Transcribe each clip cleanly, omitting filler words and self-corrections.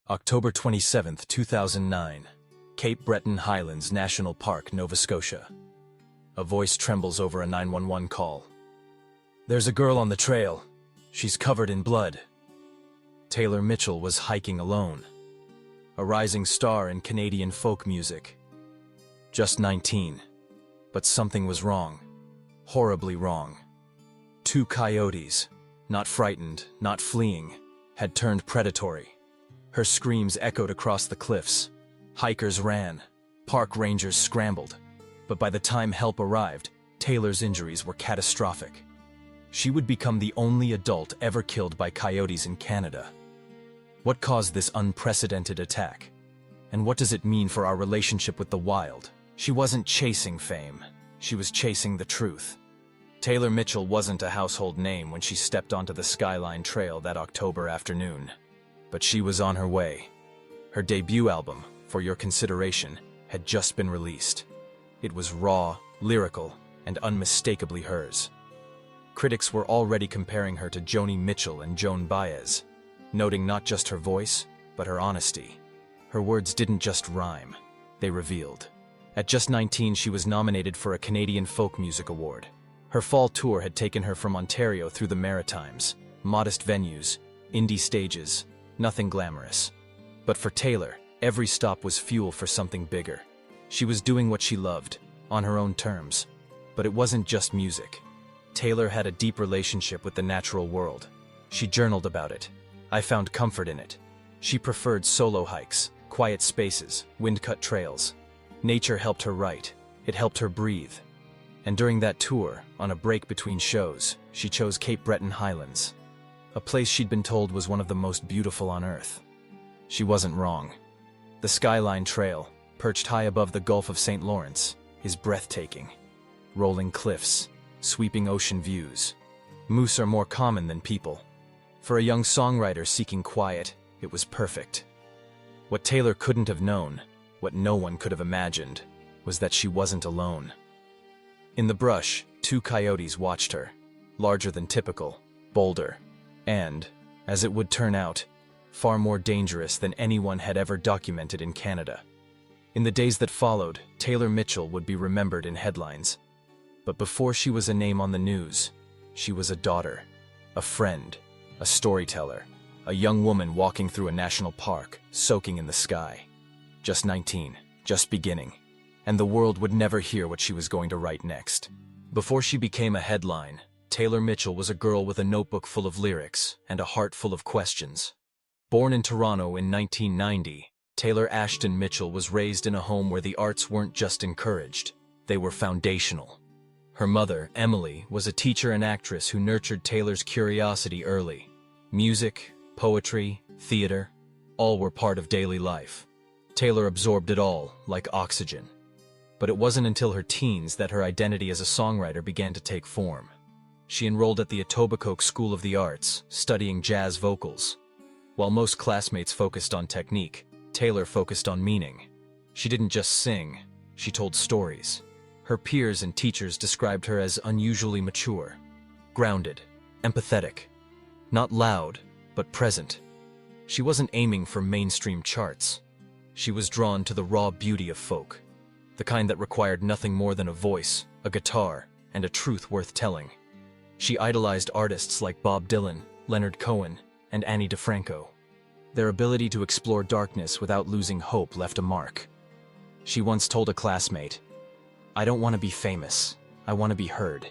October 27, 2009, Cape Breton Highlands National Park, Nova Scotia. A voice trembles over a 911 call. "There's a girl on the trail. She's covered in blood." Taylor Mitchell was hiking alone, a rising star in Canadian folk music. Just 19, but something was wrong, horribly wrong. Two coyotes, not frightened, not fleeing, had turned predatory. Her screams echoed across the cliffs. Hikers ran, park rangers scrambled, but by the time help arrived, Taylor's injuries were catastrophic. She would become the only adult ever killed by coyotes in Canada. What caused this unprecedented attack? And what does it mean for our relationship with the wild? She wasn't chasing fame. She was chasing the truth. Taylor Mitchell wasn't a household name when she stepped onto the Skyline Trail that October afternoon. But she was on her way. Her debut album, For Your Consideration, had just been released. It was raw, lyrical, and unmistakably hers. Critics were already comparing her to Joni Mitchell and Joan Baez, noting not just her voice, but her honesty. Her words didn't just rhyme, they revealed. At just 19, she was nominated for a Canadian Folk Music Award. Her fall tour had taken her from Ontario through the Maritimes, modest venues, indie stages, nothing glamorous. But for Taylor, every stop was fuel for something bigger. She was doing what she loved, on her own terms. But it wasn't just music. Taylor had a deep relationship with the natural world. She journaled about it. "I found comfort in it." She preferred solo hikes, quiet spaces, wind-cut trails. Nature helped her write. It helped her breathe. And during that tour, on a break between shows, she chose Cape Breton Highlands, a place she'd been told was one of the most beautiful on Earth. She wasn't wrong. The Skyline Trail, perched high above the Gulf of St. Lawrence, is breathtaking. Rolling cliffs, sweeping ocean views. Moose are more common than people. For a young songwriter seeking quiet, it was perfect. What Taylor couldn't have known, what no one could have imagined, was that she wasn't alone. In the brush, two coyotes watched her, larger than typical, bolder, and, as it would turn out, far more dangerous than anyone had ever documented in Canada. In the days that followed, Taylor Mitchell would be remembered in headlines. But before she was a name on the news, she was a daughter, a friend, a storyteller, a young woman walking through a national park, soaking in the sky. Just 19, just beginning, and the world would never hear what she was going to write next. Before she became a headline, Taylor Mitchell was a girl with a notebook full of lyrics and a heart full of questions. Born in Toronto in 1990, Taylor Ashton Mitchell was raised in a home where the arts weren't just encouraged, they were foundational. Her mother, Emily, was a teacher and actress who nurtured Taylor's curiosity early. Music, poetry, theater, all were part of daily life. Taylor absorbed it all, like oxygen. But it wasn't until her teens that her identity as a songwriter began to take form. She enrolled at the Etobicoke School of the Arts, studying jazz vocals. While most classmates focused on technique, Taylor focused on meaning. She didn't just sing, she told stories. Her peers and teachers described her as unusually mature, grounded, empathetic. Not loud, but present. She wasn't aiming for mainstream charts. She was drawn to the raw beauty of folk, the kind that required nothing more than a voice, a guitar, and a truth worth telling. She idolized artists like Bob Dylan, Leonard Cohen, and Annie DeFranco. Their ability to explore darkness without losing hope left a mark. She once told a classmate, "I don't want to be famous, I want to be heard."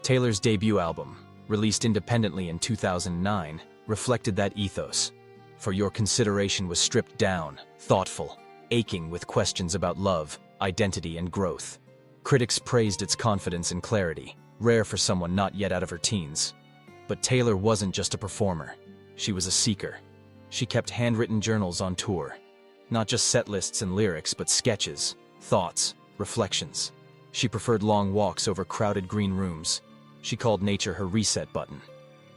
Taylor's debut album, released independently in 2009, reflected that ethos. For Your Consideration was stripped down, thoughtful, aching with questions about love, identity, and growth. Critics praised its confidence and clarity, rare for someone not yet out of her teens. But Taylor wasn't just a performer. She was a seeker. She kept handwritten journals on tour. Not just set lists and lyrics, but sketches, thoughts, reflections. She preferred long walks over crowded green rooms. She called nature her reset button.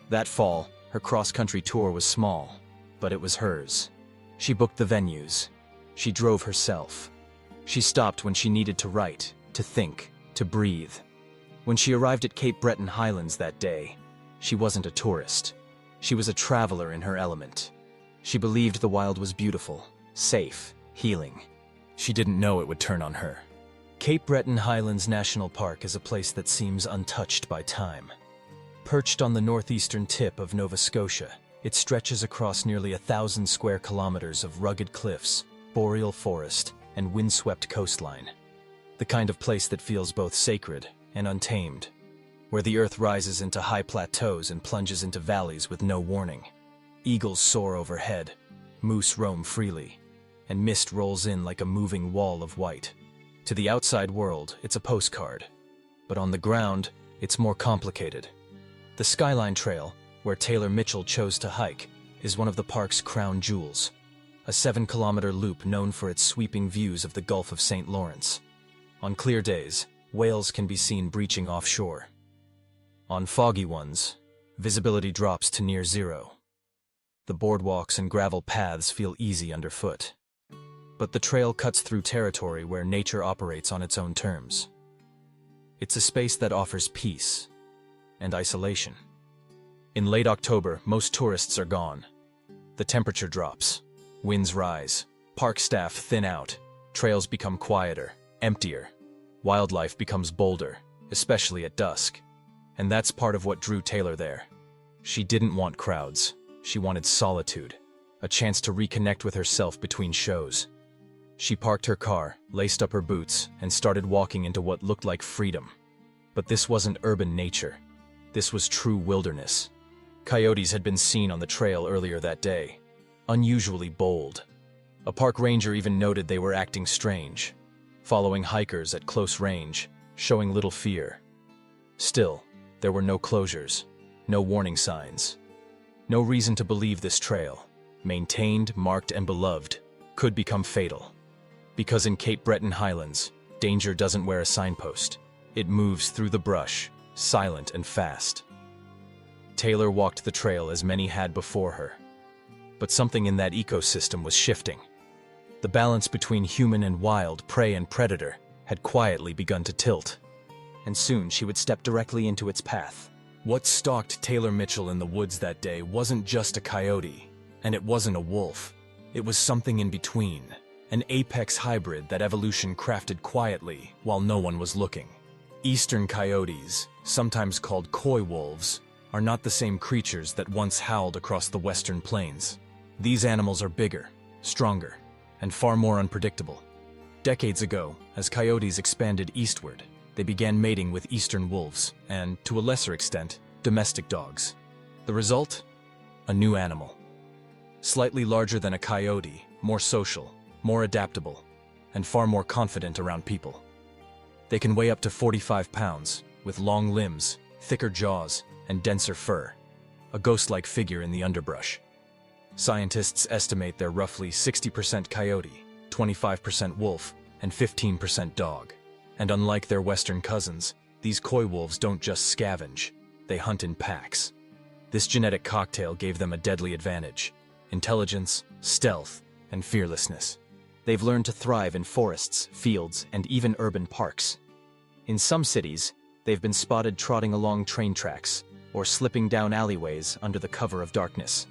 That fall, her cross-country tour was small, but it was hers. She booked the venues. She drove herself. She stopped when she needed to write, to think, to breathe. When she arrived at Cape Breton Highlands that day, she wasn't a tourist. She was a traveler in her element. She believed the wild was beautiful, safe, healing. She didn't know it would turn on her. Cape Breton Highlands National Park is a place that seems untouched by time. Perched on the northeastern tip of Nova Scotia, it stretches across nearly 1,000 square kilometers of rugged cliffs, boreal forest, and windswept coastline. The kind of place that feels both sacred and untamed, where the earth rises into high plateaus and plunges into valleys with no warning. Eagles soar overhead, moose roam freely, and mist rolls in like a moving wall of white. To the outside world, it's a postcard, but on the ground, it's more complicated. The Skyline Trail, where Taylor Mitchell chose to hike, is one of the park's crown jewels, a 7-kilometer loop known for its sweeping views of the Gulf of St. Lawrence. On clear days, whales can be seen breaching offshore. On foggy ones, visibility drops to near zero. The boardwalks and gravel paths feel easy underfoot. But the trail cuts through territory where nature operates on its own terms. It's a space that offers peace and isolation. In late October, most tourists are gone. The temperature drops, winds rise, park staff thin out, trails become quieter, emptier. Wildlife becomes bolder, especially at dusk. And that's part of what drew Taylor there. She didn't want crowds. She wanted solitude, a chance to reconnect with herself between shows. She parked her car, laced up her boots, and started walking into what looked like freedom. But this wasn't urban nature. This was true wilderness. Coyotes had been seen on the trail earlier that day, unusually bold. A park ranger even noted they were acting strange, following hikers at close range, showing little fear. Still, there were no closures, no warning signs. No reason to believe this trail, maintained, marked, and beloved, could become fatal. Because in Cape Breton Highlands, danger doesn't wear a signpost. It moves through the brush, silent and fast. Taylor walked the trail as many had before her. But something in that ecosystem was shifting. The balance between human and wild, prey and predator, had quietly begun to tilt. And soon she would step directly into its path. What stalked Taylor Mitchell in the woods that day wasn't just a coyote, and it wasn't a wolf. It was something in between, an apex hybrid that evolution crafted quietly while no one was looking. Eastern coyotes, sometimes called coy wolves, are not the same creatures that once howled across the western plains. These animals are bigger, stronger, and far more unpredictable. Decades ago, as coyotes expanded eastward, they began mating with eastern wolves and, to a lesser extent, domestic dogs. The result? A new animal. Slightly larger than a coyote, more social, more adaptable, and far more confident around people. They can weigh up to 45 pounds, with long limbs, thicker jaws, and denser fur, a ghost-like figure in the underbrush. Scientists estimate they're roughly 60% coyote, 25% wolf, and 15% dog. And unlike their western cousins, these coy wolves don't just scavenge, they hunt in packs. This genetic cocktail gave them a deadly advantage: intelligence, stealth, and fearlessness. They've learned to thrive in forests, fields, and even urban parks. In some cities, they've been spotted trotting along train tracks or slipping down alleyways under the cover of darkness.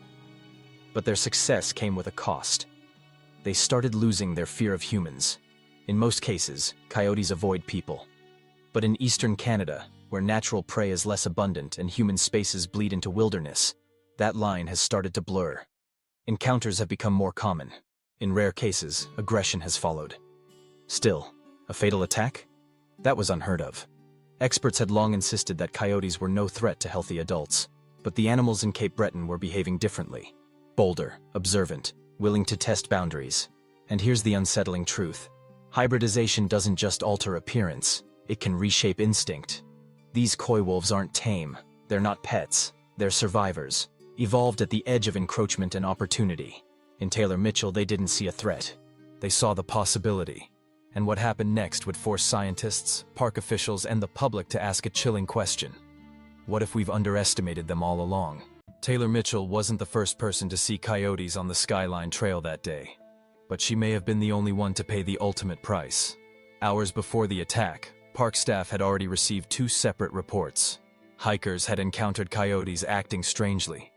But their success came with a cost. They started losing their fear of humans. In most cases, coyotes avoid people. But in eastern Canada, where natural prey is less abundant and human spaces bleed into wilderness, that line has started to blur. Encounters have become more common. In rare cases, aggression has followed. Still, a fatal attack? That was unheard of. Experts had long insisted that coyotes were no threat to healthy adults, but the animals in Cape Breton were behaving differently. Bolder, observant, willing to test boundaries. And here's the unsettling truth. Hybridization doesn't just alter appearance, it can reshape instinct. These coy wolves aren't tame, they're not pets, they're survivors, evolved at the edge of encroachment and opportunity. In Taylor Mitchell, they didn't see a threat. They saw the possibility. And what happened next would force scientists, park officials, and the public to ask a chilling question. What if we've underestimated them all along? Taylor Mitchell wasn't the first person to see coyotes on the Skyline Trail that day. But she may have been the only one to pay the ultimate price. Hours before the attack, park staff had already received 2 separate reports. Hikers had encountered coyotes acting strangely.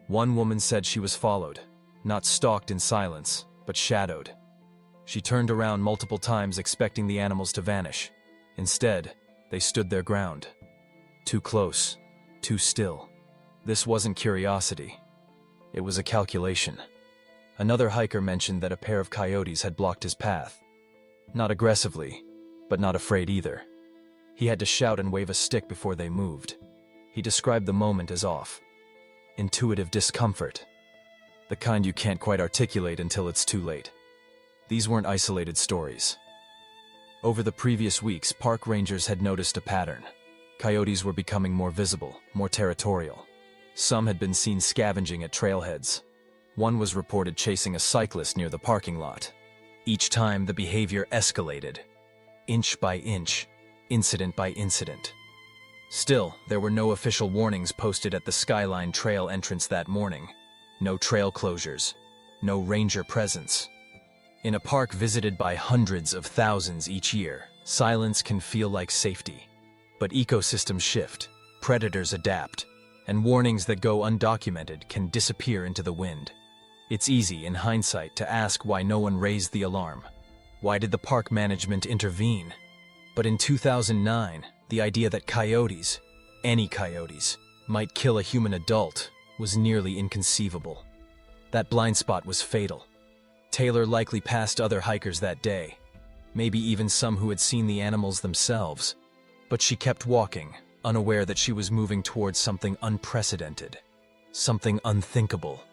One woman said she was followed, not stalked in silence, but shadowed. She turned around multiple times expecting the animals to vanish. Instead, they stood their ground. Too close, too still. This wasn't curiosity. It was a calculation. Another hiker mentioned that a pair of coyotes had blocked his path. Not aggressively, but not afraid either. He had to shout and wave a stick before they moved. He described the moment as off. Intuitive discomfort. The kind you can't quite articulate until it's too late. These weren't isolated stories. Over the previous weeks, park rangers had noticed a pattern. Coyotes were becoming more visible, more territorial. Some had been seen scavenging at trailheads. One was reported chasing a cyclist near the parking lot. Each time, the behavior escalated. Inch by inch, incident by incident. Still, there were no official warnings posted at the Skyline Trail entrance that morning. No trail closures. No ranger presence. In a park visited by hundreds of thousands each year, silence can feel like safety. But ecosystems shift, predators adapt, and warnings that go undocumented can disappear into the wind. It's easy, in hindsight, to ask why no one raised the alarm. Why did the park management intervene? But in 2009, the idea that coyotes, any coyotes, might kill a human adult was nearly inconceivable. That blind spot was fatal. Taylor likely passed other hikers that day, maybe even some who had seen the animals themselves. But she kept walking, unaware that she was moving towards something unprecedented, something unthinkable.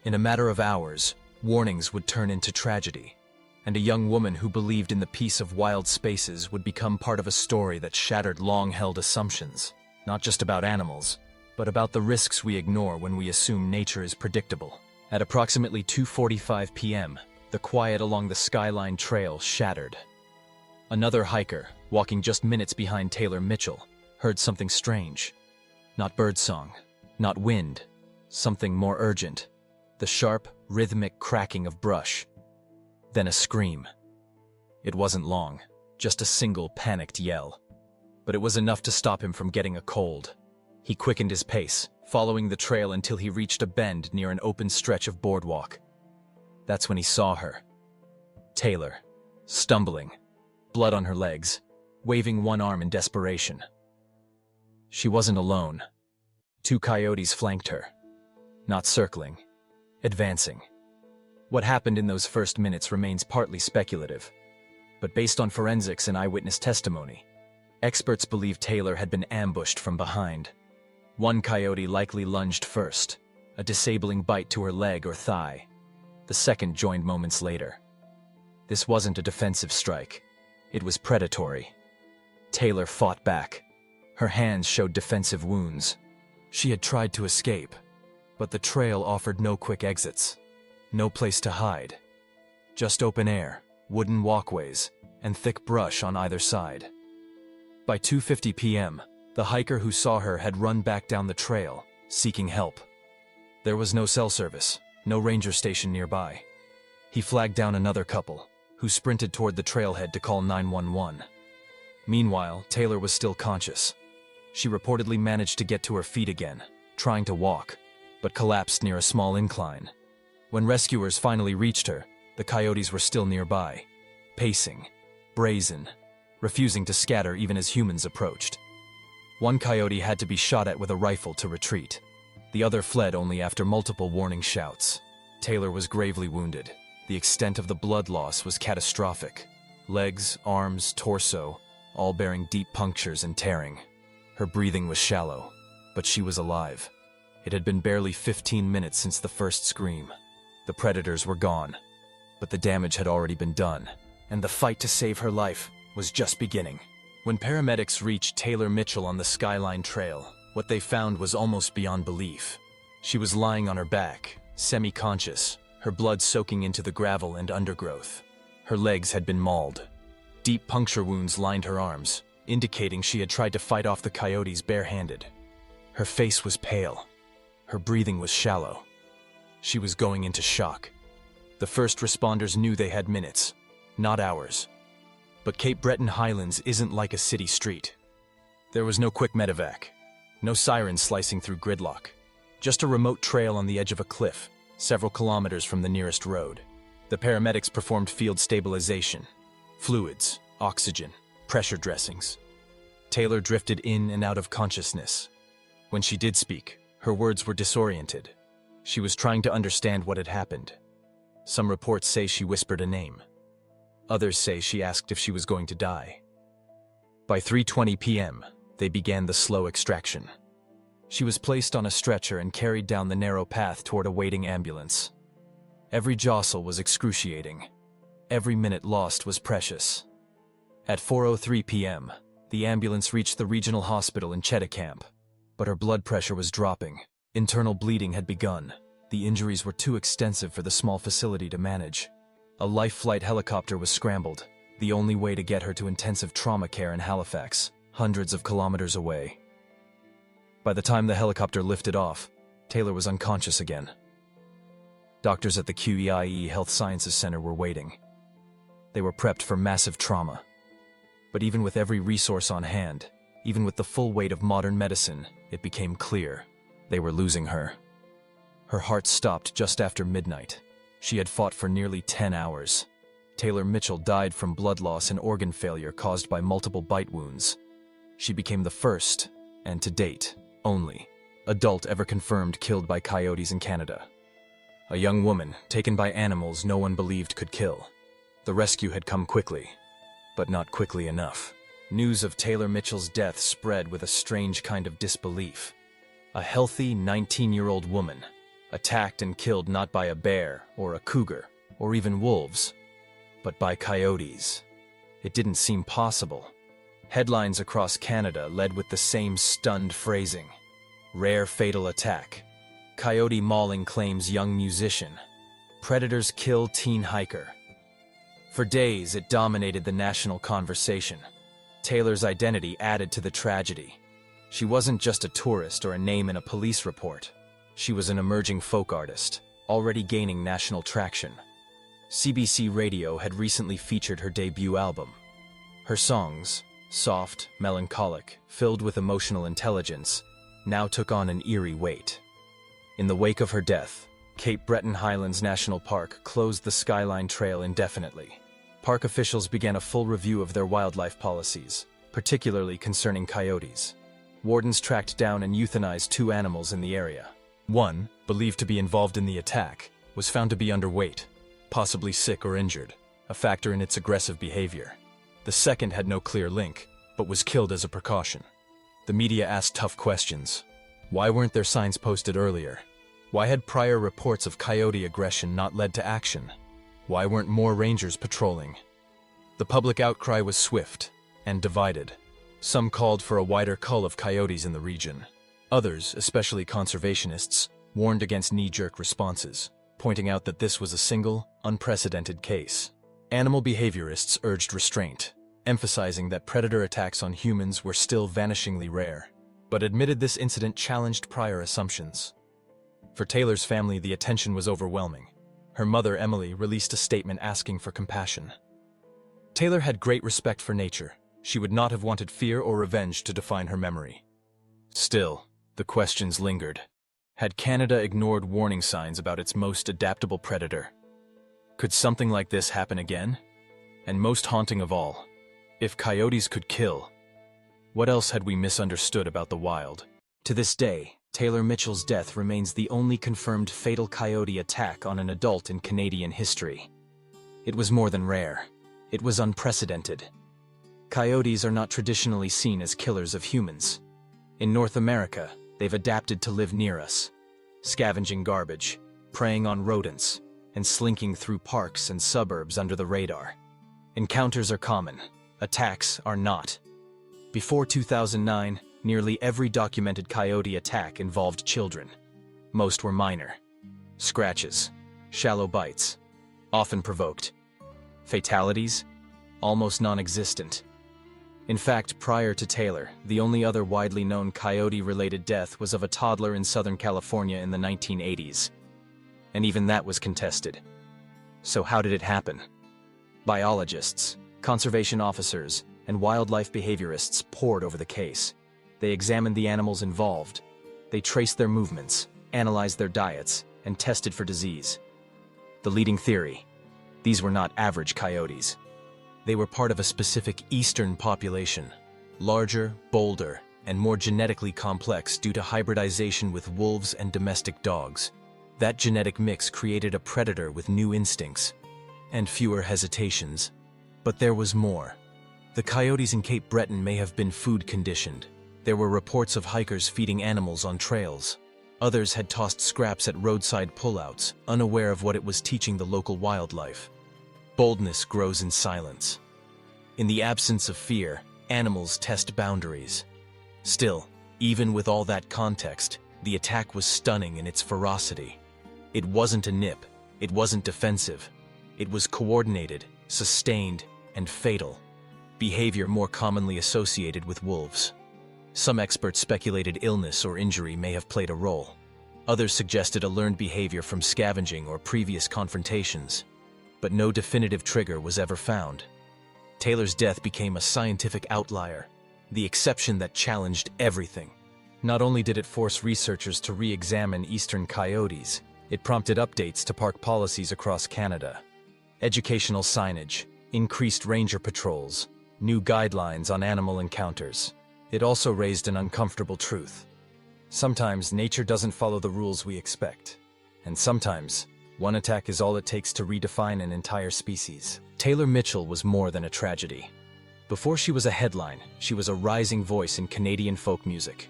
In a matter of hours, warnings would turn into tragedy, and a young woman who believed in the peace of wild spaces would become part of a story that shattered long-held assumptions, not just about animals, but about the risks we ignore when we assume nature is predictable. At approximately 2:45 p.m., the quiet along the Skyline Trail shattered. Another hiker, walking just minutes behind Taylor Mitchell, heard something strange. Not birdsong, not wind, something more urgent. The sharp, rhythmic cracking of brush. Then a scream. It wasn't long, just a single panicked yell. But it was enough to stop him from getting a cold. He quickened his pace, following the trail until he reached a bend near an open stretch of boardwalk. That's when he saw her. Taylor, stumbling, blood on her legs, waving one arm in desperation. She wasn't alone. 2 coyotes flanked her. Not circling, advancing. What happened in those first minutes remains partly speculative. But based on forensics and eyewitness testimony, experts believe Taylor had been ambushed from behind. One coyote likely lunged first, a disabling bite to her leg or thigh. The second joined moments later. This wasn't a defensive strike. It was predatory. Taylor fought back. Her hands showed defensive wounds. She had tried to escape, but the trail offered no quick exits. No place to hide. Just open air, wooden walkways, and thick brush on either side. By 2:50 p.m., the hiker who saw her had run back down the trail, seeking help. There was no cell service, no ranger station nearby. He flagged down another couple, who sprinted toward the trailhead to call 911. Meanwhile, Taylor was still conscious. She reportedly managed to get to her feet again, trying to walk, but collapsed near a small incline. When rescuers finally reached her, the coyotes were still nearby, pacing, brazen, refusing to scatter even as humans approached. One coyote had to be shot at with a rifle to retreat. The other fled only after multiple warning shouts. Taylor was gravely wounded. The extent of the blood loss was catastrophic. Legs, arms, torso, all bearing deep punctures and tearing. Her breathing was shallow, but she was alive. It had been barely 15 minutes since the first scream. The predators were gone, but the damage had already been done, and the fight to save her life was just beginning. When paramedics reached Taylor Mitchell on the Skyline Trail, what they found was almost beyond belief. She was lying on her back, semi-conscious, her blood soaking into the gravel and undergrowth. Her legs had been mauled. Deep puncture wounds lined her arms, indicating she had tried to fight off the coyotes barehanded. Her face was pale. Her breathing was shallow. She was going into shock. The first responders knew they had minutes, not hours. But Cape Breton Highlands isn't like a city street. There was no quick medevac, no sirens slicing through gridlock, just a remote trail on the edge of a cliff, several kilometers from the nearest road. The paramedics performed field stabilization, fluids, oxygen, pressure dressings. Taylor drifted in and out of consciousness. When she did speak, her words were disoriented. She was trying to understand what had happened. Some reports say she whispered a name. Others say she asked if she was going to die. By 3:20 p.m., they began the slow extraction. She was placed on a stretcher and carried down the narrow path toward a waiting ambulance. Every jostle was excruciating. Every minute lost was precious. At 4:03 p.m., the ambulance reached the regional hospital in Cheticamp, but her blood pressure was dropping. Internal bleeding had begun. The injuries were too extensive for the small facility to manage. A life flight helicopter was scrambled, the only way to get her to intensive trauma care in Halifax, hundreds of kilometers away. By the time the helicopter lifted off, Taylor was unconscious again. Doctors at the QEIE Health Sciences Center were waiting. They were prepped for massive trauma. But even with every resource on hand, even with the full weight of modern medicine, it became clear they were losing her. Her heart stopped just after midnight. She had fought for nearly 10 hours. Taylor Mitchell died from blood loss and organ failure caused by multiple bite wounds. She became the first, and to date, only, adult ever confirmed killed by coyotes in Canada. A young woman taken by animals no one believed could kill. The rescue had come quickly, but not quickly enough. News of Taylor Mitchell's death spread with a strange kind of disbelief. A healthy 19-year-old woman, attacked and killed not by a bear or a cougar or even wolves, but by coyotes. It didn't seem possible. Headlines across Canada led with the same stunned phrasing. Rare fatal attack. Coyote mauling claims young musician. Predators kill teen hiker. For days, it dominated the national conversation. Taylor's identity added to the tragedy. She wasn't just a tourist or a name in a police report. She was an emerging folk artist, already gaining national traction. CBC Radio had recently featured her debut album. Her songs, soft, melancholic, filled with emotional intelligence, now took on an eerie weight. In the wake of her death, Cape Breton Highlands National Park closed the Skyline Trail indefinitely. Park officials began a full review of their wildlife policies, particularly concerning coyotes. Wardens tracked down and euthanized 2 animals in the area. One, believed to be involved in the attack, was found to be underweight, possibly sick or injured, a factor in its aggressive behavior. The second had no clear link, but was killed as a precaution. The media asked tough questions. Why weren't there signs posted earlier? Why had prior reports of coyote aggression not led to action? Why weren't more rangers patrolling? The public outcry was swift and divided. Some called for a wider cull of coyotes in the region. Others, especially conservationists, warned against knee-jerk responses, pointing out that this was a single, unprecedented case. Animal behaviorists urged restraint, emphasizing that predator attacks on humans were still vanishingly rare, but admitted this incident challenged prior assumptions. For Taylor's family, the attention was overwhelming. Her mother, Emily, released a statement asking for compassion. Taylor had great respect for nature. She would not have wanted fear or revenge to define her memory. Still, the questions lingered. Had Canada ignored warning signs about its most adaptable predator? Could something like this happen again? And most haunting of all, if coyotes could kill, what else had we misunderstood about the wild? To this day, Taylor Mitchell's death remains the only confirmed fatal coyote attack on an adult in Canadian history. It was more than rare. It was unprecedented. Coyotes are not traditionally seen as killers of humans. In North America, they've adapted to live near us, scavenging garbage, preying on rodents, and slinking through parks and suburbs under the radar. Encounters are common. Attacks are not. Before 2009, nearly every documented coyote attack involved children. Most were minor. Scratches, shallow bites, often provoked. Fatalities? Almost non-existent. In fact, prior to Taylor, the only other widely known coyote-related death was of a toddler in Southern California in the 1980s. And even that was contested. So how did it happen? Biologists, conservation officers, and wildlife behaviorists pored over the case. They examined the animals involved. They traced their movements, analyzed their diets, and tested for disease. The leading theory: these were not average coyotes. They were part of a specific eastern population, larger, bolder, and more genetically complex due to hybridization with wolves and domestic dogs. That genetic mix created a predator with new instincts and fewer hesitations. But there was more. The coyotes in Cape Breton may have been food conditioned. There were reports of hikers feeding animals on trails. Others had tossed scraps at roadside pullouts, unaware of what it was teaching the local wildlife. Boldness grows in silence. In the absence of fear, animals test boundaries. Still, even with all that context, the attack was stunning in its ferocity. It wasn't a nip, it wasn't defensive. It was coordinated, sustained, and fatal. Behavior more commonly associated with wolves. Some experts speculated illness or injury may have played a role. Others suggested a learned behavior from scavenging or previous confrontations. But no definitive trigger was ever found. Taylor's death became a scientific outlier, the exception that challenged everything. Not only did it force researchers to re-examine eastern coyotes, it prompted updates to park policies across Canada. Educational signage, increased ranger patrols, new guidelines on animal encounters. It also raised an uncomfortable truth. Sometimes nature doesn't follow the rules we expect, and sometimes one attack is all it takes to redefine an entire species. Taylor Mitchell was more than a tragedy. Before she was a headline, she was a rising voice in Canadian folk music.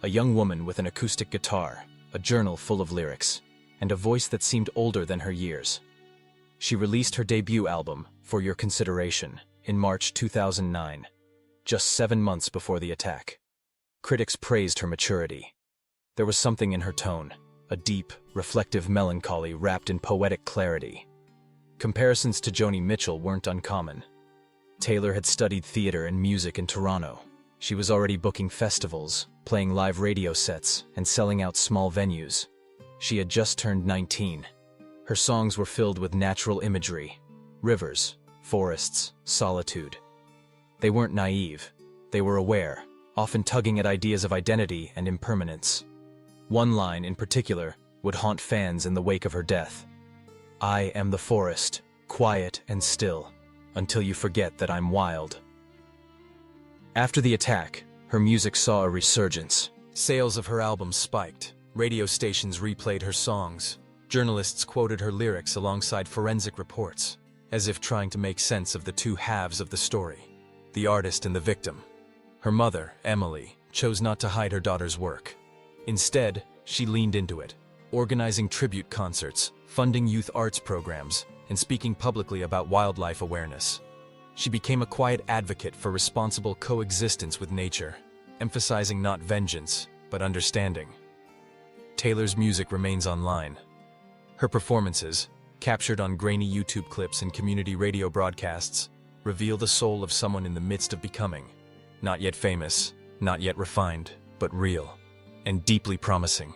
A young woman with an acoustic guitar, a journal full of lyrics, and a voice that seemed older than her years. She released her debut album, For Your Consideration, in March 2009, just 7 months before the attack. Critics praised her maturity. There was something in her tone, a deep, reflective melancholy wrapped in poetic clarity. Comparisons to Joni Mitchell weren't uncommon. Taylor had studied theater and music in Toronto. She was already booking festivals, playing live radio sets, and selling out small venues. She had just turned 19. Her songs were filled with natural imagery: rivers, forests, solitude. They weren't naive. They were aware, often tugging at ideas of identity and impermanence. One line in particular would haunt fans in the wake of her death. "I am the forest, quiet and still, until you forget that I'm wild." After the attack, her music saw a resurgence. Sales of her albums spiked. Radio stations replayed her songs. Journalists quoted her lyrics alongside forensic reports, as if trying to make sense of the two halves of the story, the artist and the victim. Her mother, Emily, chose not to hide her daughter's work. Instead, she leaned into it, organizing tribute concerts, funding youth arts programs, and speaking publicly about wildlife awareness. She became a quiet advocate for responsible coexistence with nature, emphasizing not vengeance, but understanding. Taylor's music remains online. Her performances, captured on grainy YouTube clips and community radio broadcasts, reveal the soul of someone in the midst of becoming. Not yet famous, not yet refined, but real, and deeply promising.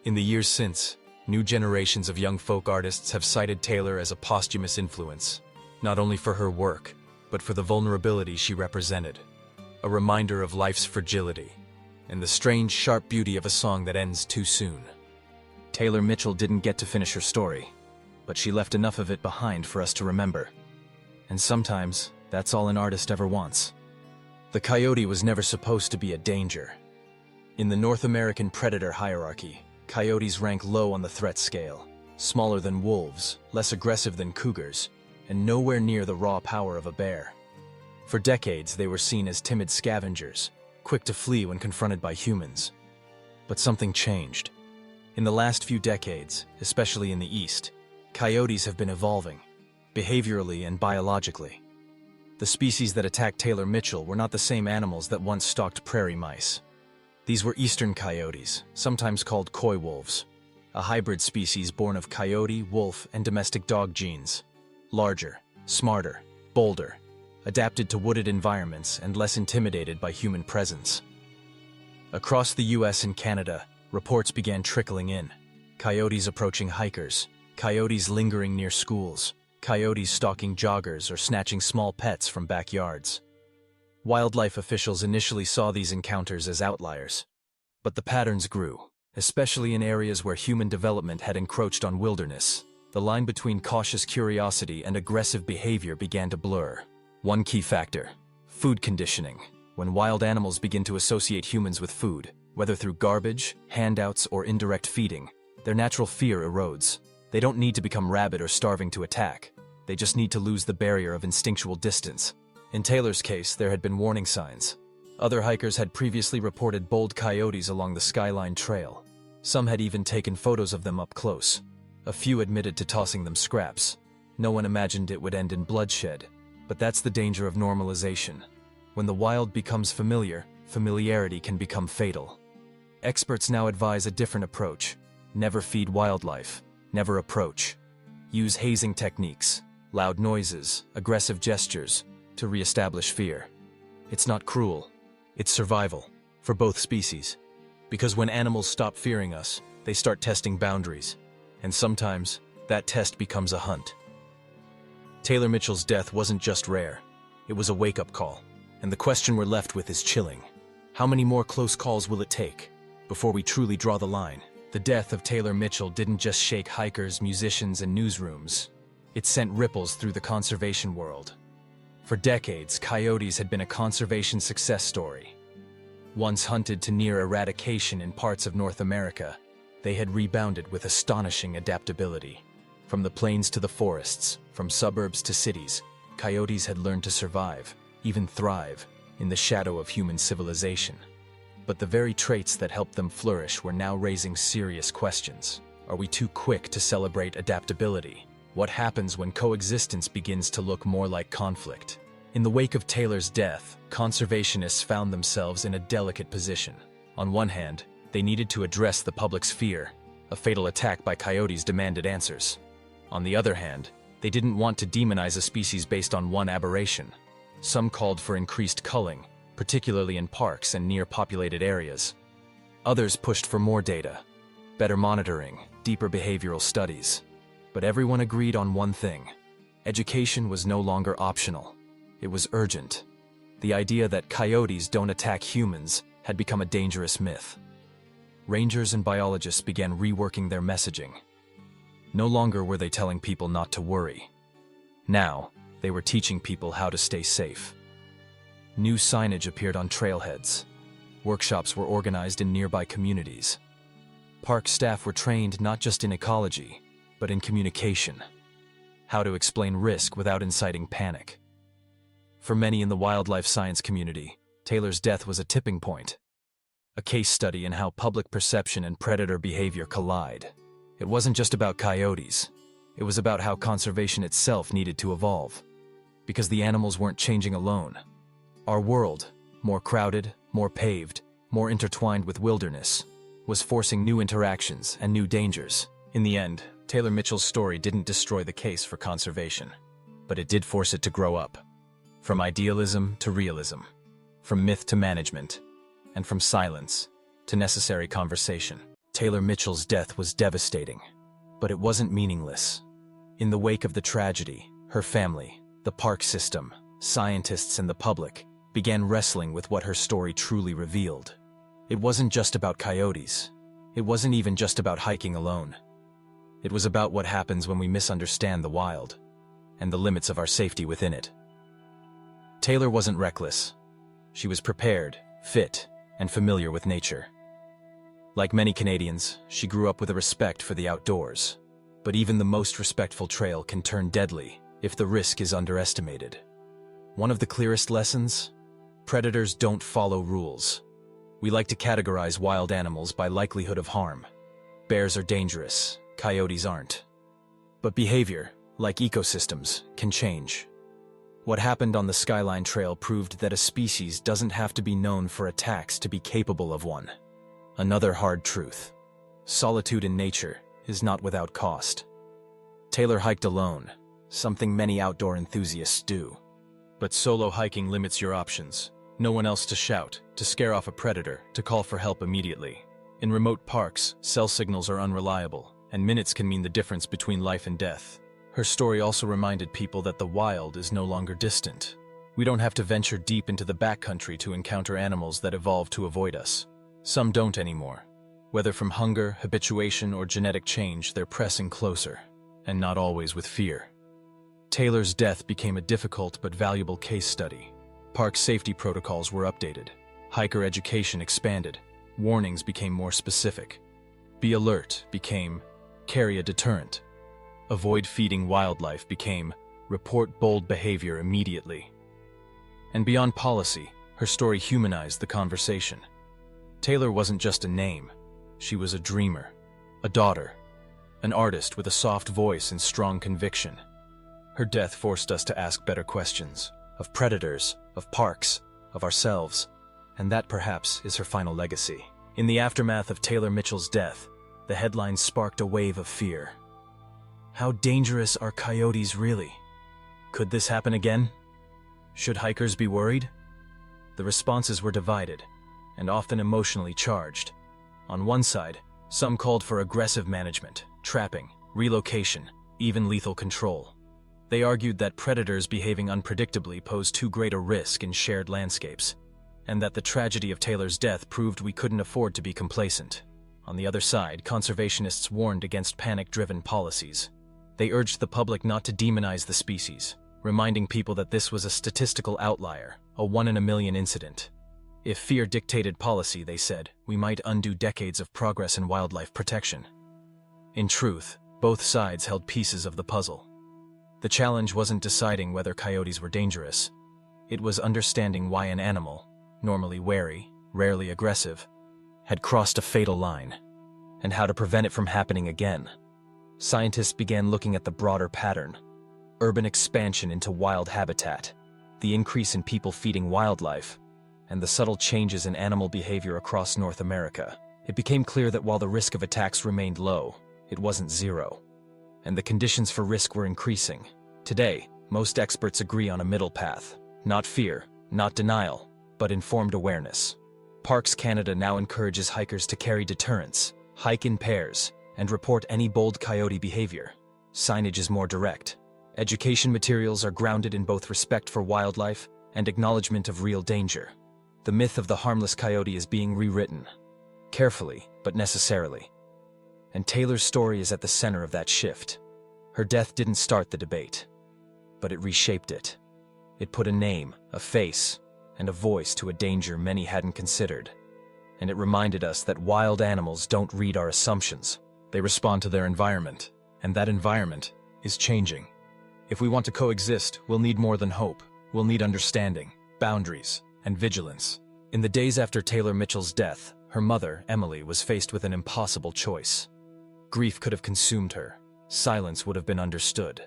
In the years since, new generations of young folk artists have cited Taylor as a posthumous influence, not only for her work, but for the vulnerability she represented. A reminder of life's fragility, and the strange, sharp beauty of a song that ends too soon. Taylor Mitchell didn't get to finish her story, but she left enough of it behind for us to remember. And sometimes, that's all an artist ever wants. The coyote was never supposed to be a danger. In the North American predator hierarchy, coyotes rank low on the threat scale, smaller than wolves, less aggressive than cougars, and nowhere near the raw power of a bear. For decades, they were seen as timid scavengers, quick to flee when confronted by humans. But something changed. In the last few decades, especially in the East, coyotes have been evolving, behaviorally and biologically. The species that attacked Taylor Mitchell were not the same animals that once stalked prairie mice. These were eastern coyotes, sometimes called coy wolves, a hybrid species born of coyote, wolf, and domestic dog genes. Larger, smarter, bolder, adapted to wooded environments and less intimidated by human presence. Across the US and Canada, reports began trickling in. Coyotes approaching hikers, coyotes lingering near schools, coyotes stalking joggers or snatching small pets from backyards. Wildlife officials initially saw these encounters as outliers, but the patterns grew, especially in areas where human development had encroached on wilderness. The line between cautious curiosity and aggressive behavior began to blur. One key factor: food conditioning. When wild animals begin to associate humans with food, whether through garbage, handouts, or indirect feeding, their natural fear erodes. They don't need to become rabid or starving to attack. They just need to lose the barrier of instinctual distance. In Taylor's case, there had been warning signs. Other hikers had previously reported bold coyotes along the Skyline Trail. Some had even taken photos of them up close. A few admitted to tossing them scraps. No one imagined it would end in bloodshed. But that's the danger of normalization. When the wild becomes familiar, familiarity can become fatal. Experts now advise a different approach. Never feed wildlife. Never approach. Use hazing techniques, loud noises, aggressive gestures, to re-establish fear. It's not cruel. It's survival, for both species. Because when animals stop fearing us, they start testing boundaries. And sometimes, that test becomes a hunt. Taylor Mitchell's death wasn't just rare. It was a wake-up call. And the question we're left with is chilling. How many more close calls will it take before we truly draw the line? The death of Taylor Mitchell didn't just shake hikers, musicians, and newsrooms. It sent ripples through the conservation world. For decades, coyotes had been a conservation success story. Once hunted to near eradication in parts of North America, they had rebounded with astonishing adaptability. From the plains to the forests, from suburbs to cities, coyotes had learned to survive, even thrive, in the shadow of human civilization. But the very traits that helped them flourish were now raising serious questions. Are we too quick to celebrate adaptability? What happens when coexistence begins to look more like conflict? In the wake of Taylor's death, conservationists found themselves in a delicate position. On one hand, they needed to address the public's fear. A fatal attack by coyotes demanded answers. On the other hand, they didn't want to demonize a species based on one aberration. Some called for increased culling, particularly in parks and near populated areas. Others pushed for more data, better monitoring, deeper behavioral studies. But everyone agreed on one thing: education was no longer optional. It was urgent. The idea that coyotes don't attack humans had become a dangerous myth. Rangers and biologists began reworking their messaging. No longer were they telling people not to worry. Now, they were teaching people how to stay safe. New signage appeared on trailheads. Workshops were organized in nearby communities. Park staff were trained not just in ecology, but in communication. How to explain risk without inciting panic. For many in the wildlife science community, Taylor's death was a tipping point. A case study in how public perception and predator behavior collide. It wasn't just about coyotes. It was about how conservation itself needed to evolve. Because the animals weren't changing alone. Our world, more crowded, more paved, more intertwined with wilderness, was forcing new interactions and new dangers. In the end, Taylor Mitchell's story didn't destroy the case for conservation, but it did force it to grow up. From idealism to realism, from myth to management, and from silence to necessary conversation. Taylor Mitchell's death was devastating, but it wasn't meaningless. In the wake of the tragedy, her family, the park system, scientists, and the public began wrestling with what her story truly revealed. It wasn't just about coyotes. It wasn't even just about hiking alone. It was about what happens when we misunderstand the wild, and the limits of our safety within it. Taylor wasn't reckless. She was prepared, fit, and familiar with nature. Like many Canadians, she grew up with a respect for the outdoors. But even the most respectful trail can turn deadly if the risk is underestimated. One of the clearest lessons? Predators don't follow rules. We like to categorize wild animals by likelihood of harm. Bears are dangerous, coyotes aren't. But behavior, like ecosystems, can change. What happened on the Skyline Trail proved that a species doesn't have to be known for attacks to be capable of one. Another hard truth: solitude in nature is not without cost. Taylor hiked alone, something many outdoor enthusiasts do. But solo hiking limits your options. No one else to shout, to scare off a predator, to call for help immediately. In remote parks, cell signals are unreliable, and minutes can mean the difference between life and death. Her story also reminded people that the wild is no longer distant. We don't have to venture deep into the backcountry to encounter animals that evolved to avoid us. Some don't anymore. Whether from hunger, habituation, or genetic change, they're pressing closer, and not always with fear. Taylor's death became a difficult but valuable case study. Park safety protocols were updated. Hiker education expanded. Warnings became more specific. Be alert became carry a deterrent. Avoid feeding wildlife became report bold behavior immediately. And beyond policy, her story humanized the conversation. Taylor wasn't just a name. She was a dreamer, a daughter, an artist with a soft voice and strong conviction. Her death forced us to ask better questions, of predators, of parks, of ourselves, and that perhaps is her final legacy. In the aftermath of Taylor Mitchell's death, the headlines sparked a wave of fear. How dangerous are coyotes really? Could this happen again? Should hikers be worried? The responses were divided, and often emotionally charged. On one side, some called for aggressive management, trapping, relocation, even lethal control. They argued that predators behaving unpredictably pose too great a risk in shared landscapes, and that the tragedy of Taylor's death proved we couldn't afford to be complacent. On the other side, conservationists warned against panic-driven policies. They urged the public not to demonize the species, reminding people that this was a statistical outlier, a one-in-a-million incident. If fear dictated policy, they said, we might undo decades of progress in wildlife protection. In truth, both sides held pieces of the puzzle. The challenge wasn't deciding whether coyotes were dangerous. It was understanding why an animal, normally wary, rarely aggressive, had crossed a fatal line, and how to prevent it from happening again. Scientists began looking at the broader pattern: urban expansion into wild habitat, the increase in people feeding wildlife, and the subtle changes in animal behavior across North America. It became clear that while the risk of attacks remained low, it wasn't zero, and the conditions for risk were increasing. Today, most experts agree on a middle path: not fear, not denial, but informed awareness. Parks Canada now encourages hikers to carry deterrents, hike in pairs, and report any bold coyote behavior. Signage is more direct. Education materials are grounded in both respect for wildlife and acknowledgement of real danger. The myth of the harmless coyote is being rewritten, carefully but necessarily. And Taylor's story is at the center of that shift. Her death didn't start the debate, but it reshaped it. It put a name, a face, and a voice to a danger many hadn't considered. And it reminded us that wild animals don't read our assumptions. They respond to their environment, and that environment is changing. If we want to coexist, we'll need more than hope. We'll need understanding, boundaries, and vigilance. In the days after Taylor Mitchell's death, her mother, Emily, was faced with an impossible choice. Grief could have consumed her. Silence would have been understood.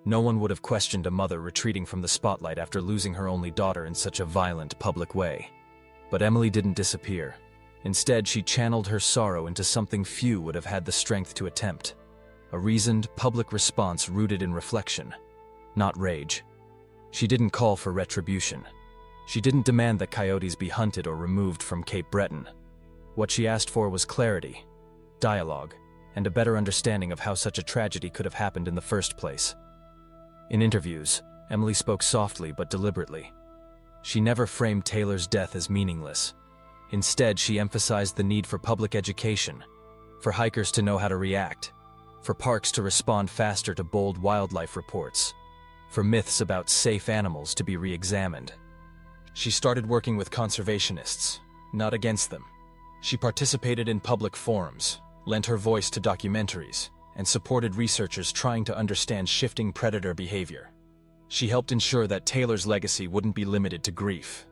No one would have questioned a mother retreating from the spotlight after losing her only daughter in such a violent, public way. But Emily didn't disappear. Instead, she channeled her sorrow into something few would have had the strength to attempt: a reasoned, public response rooted in reflection, not rage. She didn't call for retribution. She didn't demand that coyotes be hunted or removed from Cape Breton. What she asked for was clarity, dialogue, and a better understanding of how such a tragedy could have happened in the first place. In interviews, Emily spoke softly but deliberately. She never framed Taylor's death as meaningless. Instead, she emphasized the need for public education, for hikers to know how to react, for parks to respond faster to bold wildlife reports, for myths about safe animals to be re-examined. She started working with conservationists, not against them. She participated in public forums, lent her voice to documentaries, and supported researchers trying to understand shifting predator behavior. She helped ensure that Taylor's legacy wouldn't be limited to grief.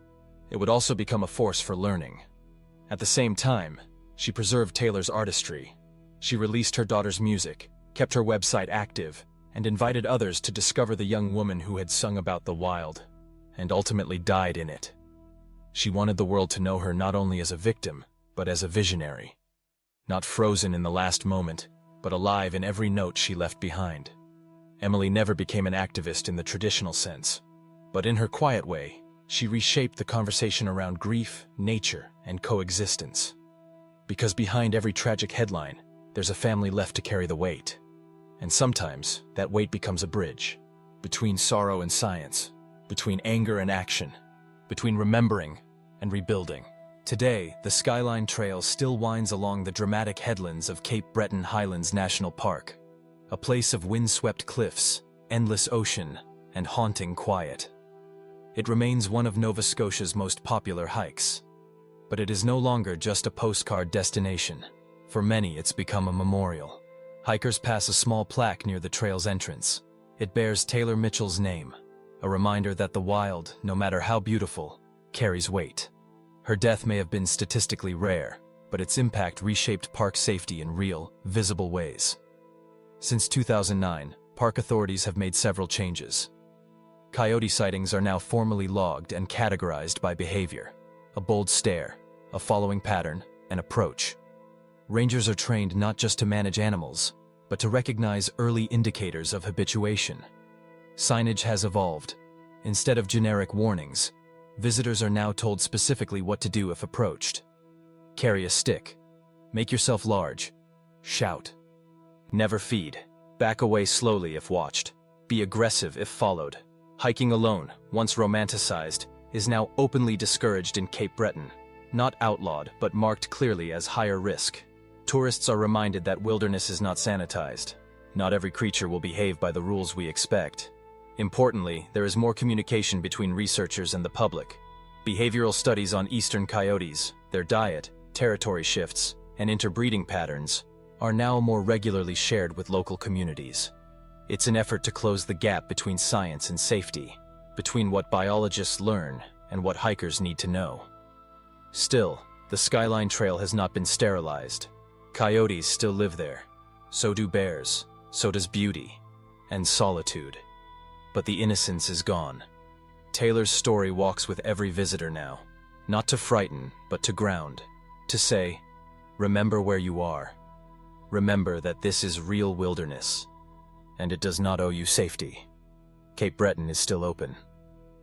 It would also become a force for learning. At the same time, she preserved Taylor's artistry. She released her daughter's music, kept her website active, and invited others to discover the young woman who had sung about the wild, and ultimately died in it. She wanted the world to know her not only as a victim, but as a visionary. Not frozen in the last moment, but alive in every note she left behind. Emily never became an activist in the traditional sense, but in her quiet way, she reshaped the conversation around grief, nature, and coexistence. Because behind every tragic headline, there's a family left to carry the weight. And sometimes, that weight becomes a bridge, between sorrow and science, between anger and action, between remembering and rebuilding. Today, the Skyline Trail still winds along the dramatic headlands of Cape Breton Highlands National Park, a place of wind-swept cliffs, endless ocean, and haunting quiet. It remains one of Nova Scotia's most popular hikes. But it is no longer just a postcard destination. For many, it's become a memorial. Hikers pass a small plaque near the trail's entrance. It bears Taylor Mitchell's name, a reminder that the wild, no matter how beautiful, carries weight. Her death may have been statistically rare, but its impact reshaped park safety in real, visible ways. Since 2009, park authorities have made several changes. Coyote sightings are now formally logged and categorized by behavior: a bold stare, a following pattern, and approach. Rangers are trained not just to manage animals, but to recognize early indicators of habituation. Signage has evolved. Instead of generic warnings, visitors are now told specifically what to do if approached. Carry a stick. Make yourself large. Shout. Never feed. Back away slowly if watched. Be aggressive if followed. Hiking alone, once romanticized, is now openly discouraged in Cape Breton. Not outlawed, but marked clearly as higher risk. Tourists are reminded that wilderness is not sanitized. Not every creature will behave by the rules we expect. Importantly, there is more communication between researchers and the public. Behavioral studies on eastern coyotes, their diet, territory shifts, and interbreeding patterns are now more regularly shared with local communities. It's an effort to close the gap between science and safety, between what biologists learn and what hikers need to know. Still, the Skyline Trail has not been sterilized. Coyotes still live there. So do bears, so does beauty, and solitude. But the innocence is gone. Taylor's story walks with every visitor now, not to frighten, but to ground, to say, remember where you are. Remember that this is real wilderness, and it does not owe you safety. Cape Breton is still open.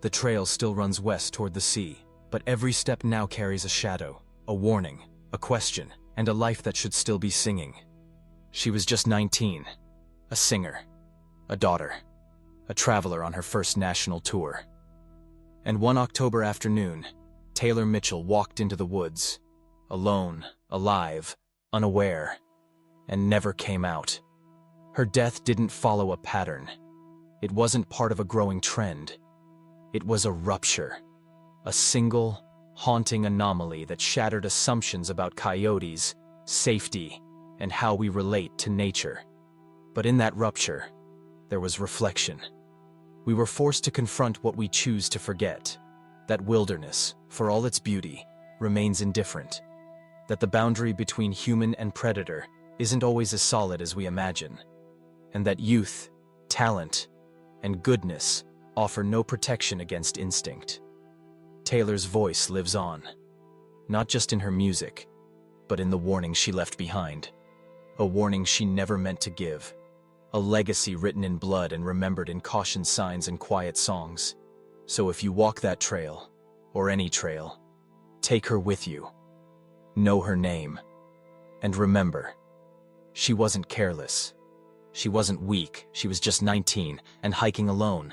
The trail still runs west toward the sea, but every step now carries a shadow, a warning, a question, and a life that should still be singing. She was just 19, a singer, a daughter, a traveler on her first national tour. And one October afternoon, Taylor Mitchell walked into the woods, alone, alive, unaware, and never came out. Her death didn't follow a pattern. It wasn't part of a growing trend. It was a rupture, a single, haunting anomaly that shattered assumptions about coyotes, safety, and how we relate to nature. But in that rupture, there was reflection. We were forced to confront what we choose to forget, that wilderness, for all its beauty, remains indifferent, that the boundary between human and predator isn't always as solid as we imagine, and that youth, talent, and goodness offer no protection against instinct. Taylor's voice lives on, not just in her music, but in the warning she left behind, a warning she never meant to give, a legacy written in blood and remembered in caution signs and quiet songs. So if you walk that trail, or any trail, take her with you, know her name, and remember, she wasn't careless. She wasn't weak, she was just 19 and hiking alone.